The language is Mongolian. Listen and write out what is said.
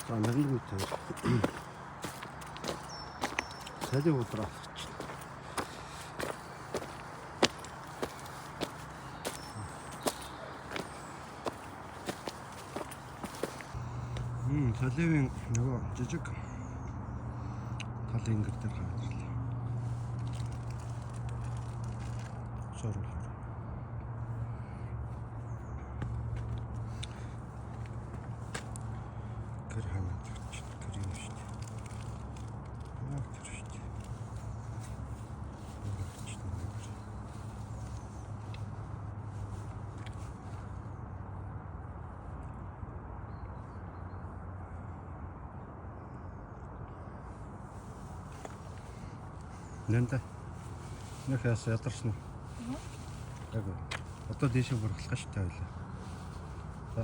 Миллиметр. Сали утрах. Саливын нөгөө жижиг талын ингэр дээр гараад ирлээ. Сорол. Гэр хамаач гэр юм шүү дээ. Яг тэр шүү дээ. Нэнтэ. Нэхээс ядарсан уу? Яг одоо дээшээ бүрхлэх гэж тавилаа. За.